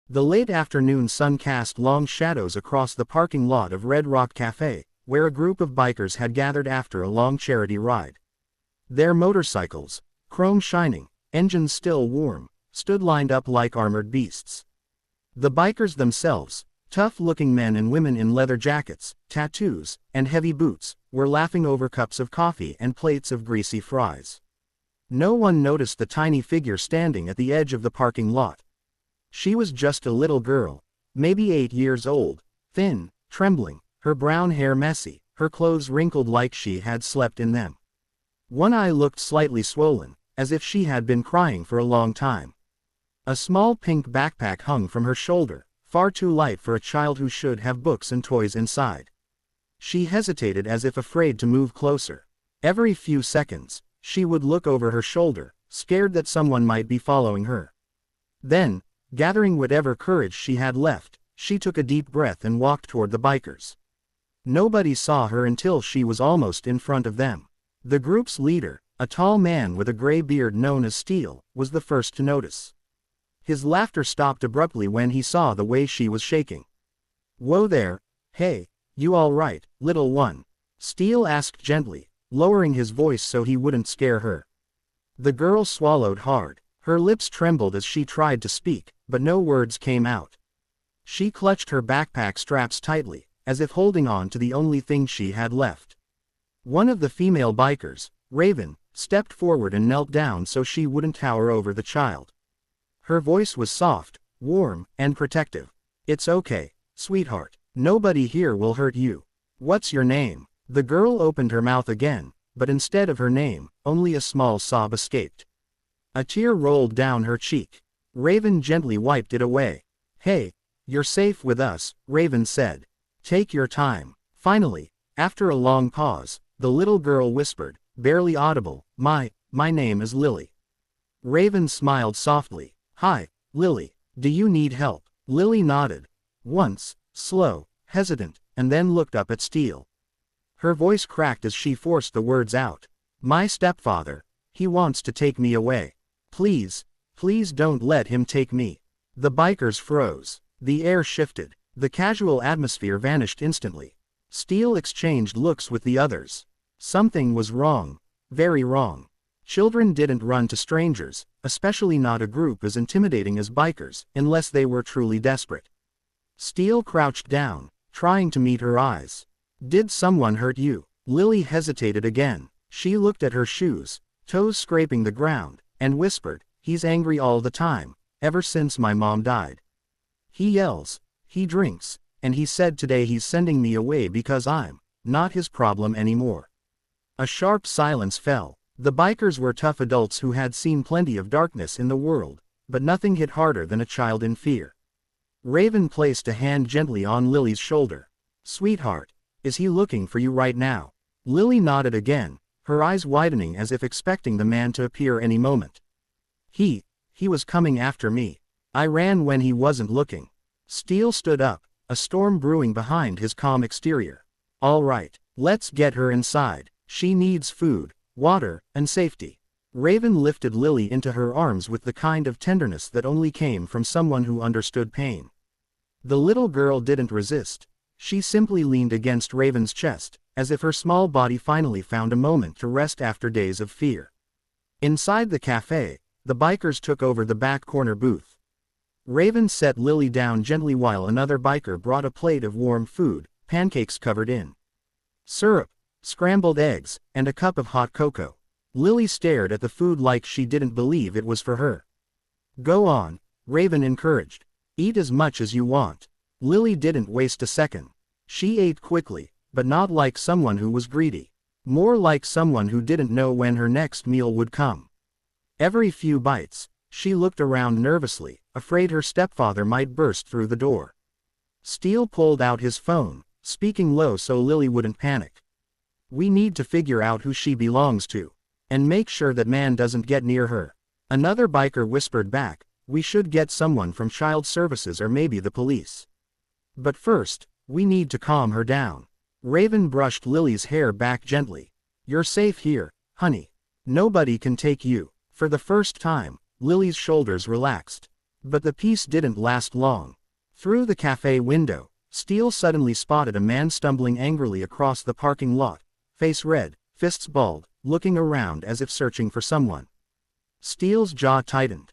The late afternoon sun cast long shadows across the parking lot of Red Rock Cafe, where a group of bikers had gathered after a long charity ride. Their motorcycles, chrome shining, engines still warm, stood lined up like armored beasts. The bikers themselves, tough-looking men and women in leather jackets, tattoos, and heavy boots, were laughing over cups of coffee and plates of greasy fries. No one noticed the tiny figure standing at the edge of the parking lot. She was just a little girl, maybe 8 years old, thin, trembling, her brown hair messy, her clothes wrinkled like she had slept in them. One eye looked slightly swollen, as if she had been crying for a long time. A small pink backpack hung from her shoulder, far too light for a child who should have books and toys inside. She hesitated as if afraid to move closer. Every few seconds, she would look over her shoulder, scared that someone might be following her. Then, gathering whatever courage she had left, she took a deep breath and walked toward the bikers. Nobody saw her until she was almost in front of them. The group's leader, a tall man with a gray beard known as Steele, was the first to notice. His laughter stopped abruptly when he saw the way she was shaking. "Whoa there, hey, you all right, little one?" Steele asked gently, lowering his voice so he wouldn't scare her. The girl swallowed hard. Her lips trembled as she tried to speak, but no words came out. She clutched her backpack straps tightly, as if holding on to the only thing she had left. One of the female bikers, Raven, stepped forward and knelt down so she wouldn't tower over the child. Her voice was soft, warm, and protective. "It's okay, sweetheart. Nobody here will hurt you. What's your name?" The girl opened her mouth again, but instead of her name, only a small sob escaped. A tear rolled down her cheek. Raven gently wiped it away. "Hey, you're safe with us," Raven said. "Take your time." Finally, after a long pause, the little girl whispered, barely audible, My name is Lily." Raven smiled softly. "Hi, Lily, do you need help?" Lily nodded. Once, slow, hesitant, and then looked up at Steele. Her voice cracked as she forced the words out. "My stepfather, he wants to take me away. Please, please don't let him take me." The bikers froze. The air shifted. The casual atmosphere vanished instantly. Steele exchanged looks with the others. Something was wrong. Very wrong. Children didn't run to strangers, especially not a group as intimidating as bikers, unless they were truly desperate. Steele crouched down, trying to meet her eyes. "Did someone hurt you?" Lily hesitated again. She looked at her shoes, toes scraping the ground, and whispered, "He's angry all the time, ever since my mom died. He yells, he drinks, and he said today he's sending me away because I'm not his problem anymore." A sharp silence fell. The bikers were tough adults who had seen plenty of darkness in the world, but nothing hit harder than a child in fear. Raven placed a hand gently on Lily's shoulder. "Sweetheart, is he looking for you right now?" Lily nodded again, her eyes widening as if expecting the man to appear any moment. He was coming after me. I ran when he wasn't looking." Steele stood up, a storm brewing behind his calm exterior. "All right, let's get her inside. She needs food, water, and safety." Raven lifted Lily into her arms with the kind of tenderness that only came from someone who understood pain. The little girl didn't resist. She simply leaned against Raven's chest, as if her small body finally found a moment to rest after days of fear. Inside the cafe, the bikers took over the back corner booth. Raven set Lily down gently while another biker brought a plate of warm food, pancakes covered in syrup, scrambled eggs, and a cup of hot cocoa. Lily stared at the food like she didn't believe it was for her. "Go on," Raven encouraged. "Eat as much as you want." Lily didn't waste a second. She ate quickly, but not like someone who was greedy. More like someone who didn't know when her next meal would come. Every few bites, she looked around nervously, afraid her stepfather might burst through the door. Steele pulled out his phone, speaking low so Lily wouldn't panic. "We need to figure out who she belongs to. And make sure that man doesn't get near her." Another biker whispered back, "We should get someone from child services or maybe the police. But first, we need to calm her down." Raven brushed Lily's hair back gently. "You're safe here, honey. Nobody can take you." For the first time, Lily's shoulders relaxed. But the peace didn't last long. Through the cafe window, Steele suddenly spotted a man stumbling angrily across the parking lot, face red, fists balled, looking around as if searching for someone. Steele's jaw tightened.